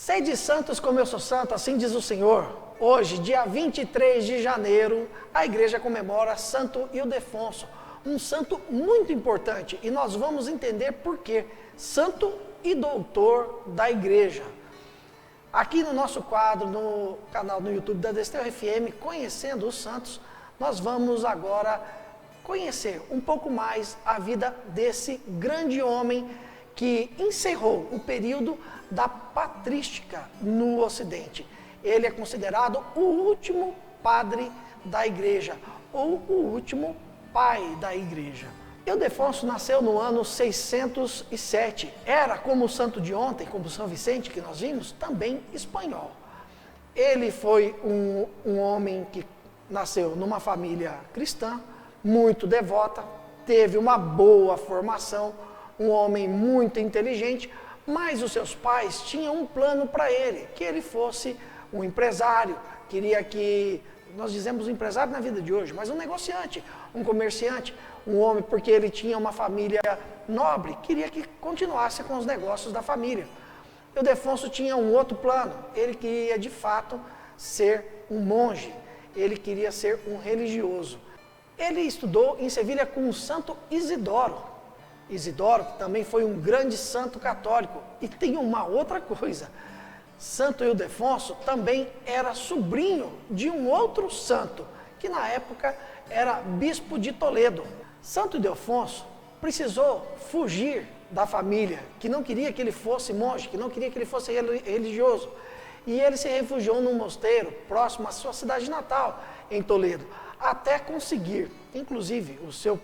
Sede santos como eu sou santo, assim diz o Senhor. Hoje, dia 23 de janeiro, a igreja comemora Santo Ildefonso, um santo muito importante, e nós vamos entender por quê. Santo e doutor da igreja. Aqui no nosso quadro, no canal no YouTube da Desterro FM, Conhecendo os Santos, nós vamos agora conhecer um pouco mais a vida desse grande homem que encerrou o período da patrística no Ocidente. Ele é considerado o último padre da igreja, ou o último pai da igreja. Ildefonso nasceu no ano 607. Era, como o santo de ontem, como São Vicente, que nós vimos, também espanhol. Ele foi um homem que nasceu numa família cristã, muito devota, teve uma boa formação, um homem muito inteligente, mas os seus pais tinham um plano para ele, que ele fosse um empresário, queria que, nós dizemos empresário na vida de hoje, mas um negociante, um comerciante, um homem, porque ele tinha uma família nobre, queria que continuasse com os negócios da família. Ildefonso tinha um outro plano, ele queria de fato ser um monge, ele queria ser um religioso. Ele estudou em Sevilha com o santo Isidoro. Isidoro, que também foi um grande santo católico. E tem uma outra coisa, Santo Ildefonso também era sobrinho de um outro santo, que na época era bispo de Toledo. Santo Ildefonso precisou fugir da família, que não queria que ele fosse monge, que não queria que ele fosse religioso. E ele se refugiou num mosteiro próximo à sua cidade natal, em Toledo, até conseguir, inclusive, o seu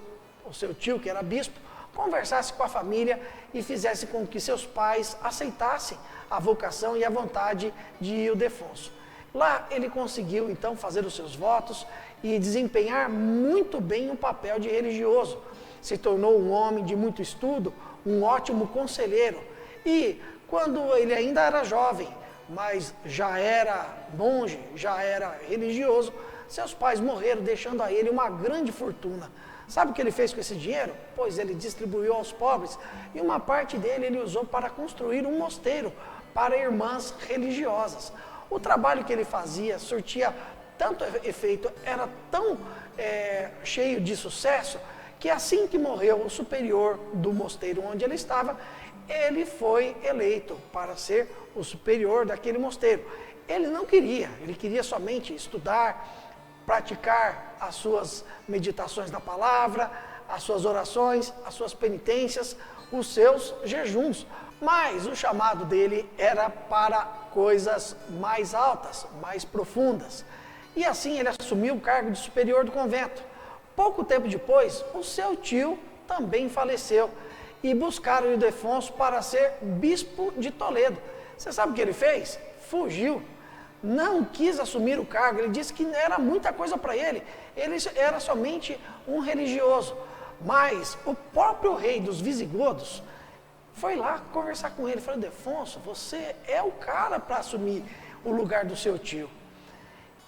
tio, que era bispo, conversasse com a família e fizesse com que seus pais aceitassem a vocação e a vontade de Ildefonso. Lá ele conseguiu então fazer os seus votos e desempenhar muito bem o papel de religioso. Se tornou um homem de muito estudo, um ótimo conselheiro. E quando ele ainda era jovem, mas já era monge, já era religioso, seus pais morreram, deixando a ele uma grande fortuna. Sabe o que ele fez com esse dinheiro? Pois ele distribuiu aos pobres e uma parte dele ele usou para construir um mosteiro para irmãs religiosas. O trabalho que ele fazia surtia tanto efeito, era tão cheio de sucesso, que assim que morreu o superior do mosteiro onde ele estava, ele foi eleito para ser o superior daquele mosteiro. Ele não queria, ele queria somente estudar, praticar as suas meditações na palavra, as suas orações, as suas penitências, os seus jejuns. Mas o chamado dele era para coisas mais altas, mais profundas. E assim ele assumiu o cargo de superior do convento. Pouco tempo depois, o seu tio também faleceu e buscaram Ildefonso para ser bispo de Toledo. Você sabe o que ele fez? Fugiu. Não quis assumir o cargo, ele disse que era muita coisa para ele era somente um religioso. Mas o próprio rei dos visigodos foi lá conversar com ele, falou: Ildefonso, você é o cara para assumir o lugar do seu tio.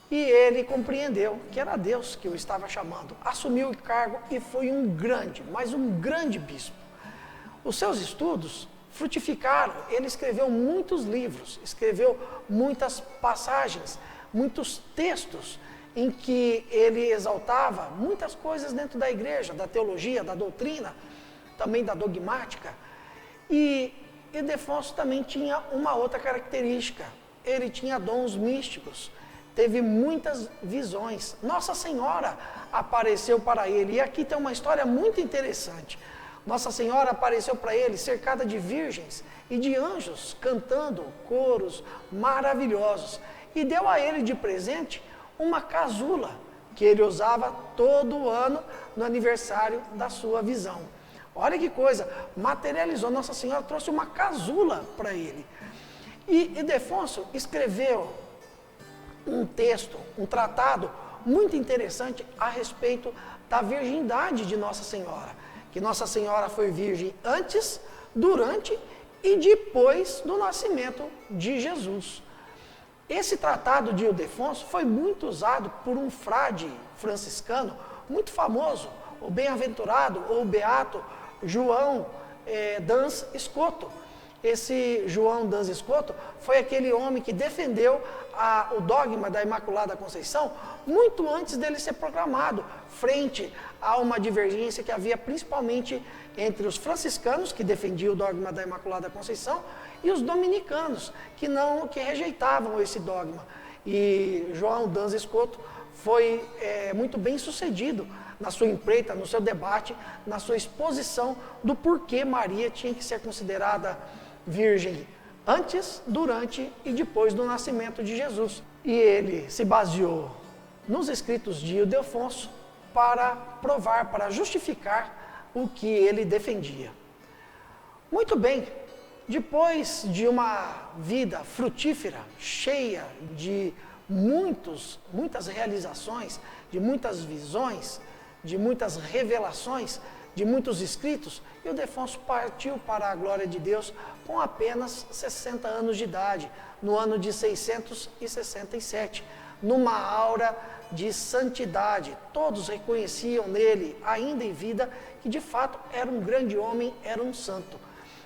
E ele compreendeu que era Deus que o estava chamando, assumiu o cargo e foi um grande, mas um grande bispo. Os seus estudos frutificaram, ele escreveu muitos livros, escreveu muitas passagens, muitos textos em que ele exaltava muitas coisas dentro da igreja, da teologia, da doutrina, também da dogmática. E Ildefonso também tinha uma outra característica, ele tinha dons místicos, teve muitas visões. Nossa Senhora apareceu para ele, e aqui tem uma história muito interessante. Nossa Senhora apareceu para ele cercada de virgens e de anjos cantando coros maravilhosos e deu a ele de presente uma casula que ele usava todo ano no aniversário da sua visão. Olha que coisa, materializou, Nossa Senhora trouxe uma casula para ele. E Ildefonso escreveu um texto, um tratado muito interessante a respeito da virgindade de Nossa Senhora. Que Nossa Senhora foi virgem antes, durante e depois do nascimento de Jesus. Esse tratado de Ildefonso foi muito usado por um frade franciscano muito famoso, o bem-aventurado ou beato João Dans Escoto. Esse João Danz Escoto foi aquele homem que defendeu o dogma da Imaculada Conceição muito antes dele ser proclamado, frente a uma divergência que havia principalmente entre os franciscanos, que defendiam o dogma da Imaculada Conceição, e os dominicanos, que rejeitavam esse dogma. E João Danz Escoto foi muito bem sucedido na sua empreita, no seu debate, na sua exposição do porquê Maria tinha que ser considerada virgem antes, durante e depois do nascimento de Jesus. E ele se baseou nos escritos de Ildefonso para provar, para justificar o que ele defendia. Muito bem, depois de uma vida frutífera, cheia de muitas realizações, de muitas visões, de muitas revelações, de muitos escritos, Ildefonso partiu para a glória de Deus com apenas 60 anos de idade, no ano de 667, numa aura de santidade. Todos reconheciam nele, ainda em vida, que de fato era um grande homem, era um santo.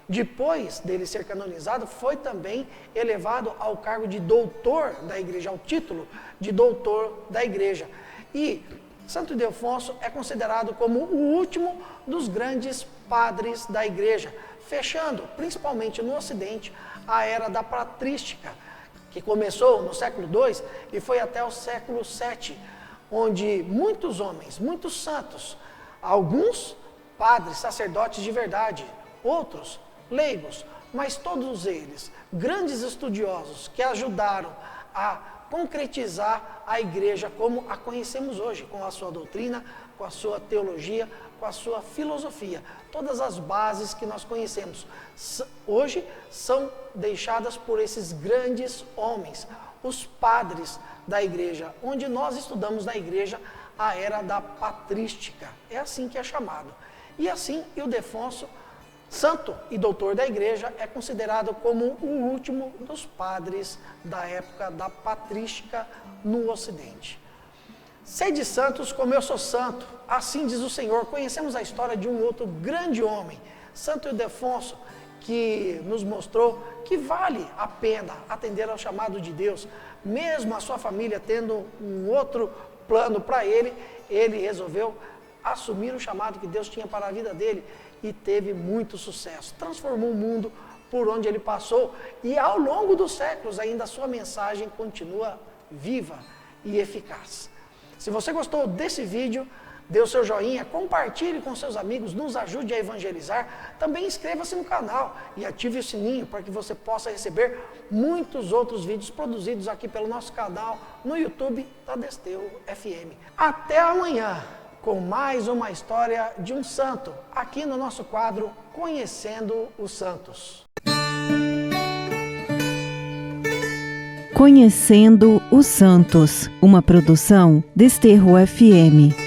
Depois dele ser canonizado, foi também elevado ao cargo de doutor da igreja, ao título de doutor da igreja. E Santo Ildefonso é considerado como o último dos grandes padres da igreja, fechando, principalmente no Ocidente, a era da patrística, que começou no século II e foi até o século VII, onde muitos homens, muitos santos, alguns padres, sacerdotes de verdade, outros leigos, mas todos eles, grandes estudiosos que ajudaram a concretizar a igreja como a conhecemos hoje, com a sua doutrina, com a sua teologia, com a sua filosofia. Todas as bases que nós conhecemos hoje são deixadas por esses grandes homens, os padres da igreja, onde nós estudamos na igreja a era da patrística. É assim que é chamado. E assim, Ildefonso, santo e doutor da igreja, é considerado como o último dos padres da época da patrística no Ocidente. Sede santos como eu sou santo, assim diz o Senhor. Conhecemos a história de um outro grande homem, Santo Ildefonso, que nos mostrou que vale a pena atender ao chamado de Deus, mesmo a sua família tendo um outro plano para ele resolveu assumir o chamado que Deus tinha para a vida dele e teve muito sucesso. Transformou o mundo por onde ele passou e ao longo dos séculos ainda a sua mensagem continua viva e eficaz. Se você gostou desse vídeo, dê o seu joinha, compartilhe com seus amigos, nos ajude a evangelizar. Também inscreva-se no canal e ative o sininho para que você possa receber muitos outros vídeos produzidos aqui pelo nosso canal no YouTube da Desteu FM. Até amanhã com mais uma história de um santo, aqui no nosso quadro Conhecendo os Santos. Conhecendo os Santos, uma produção Desterro FM.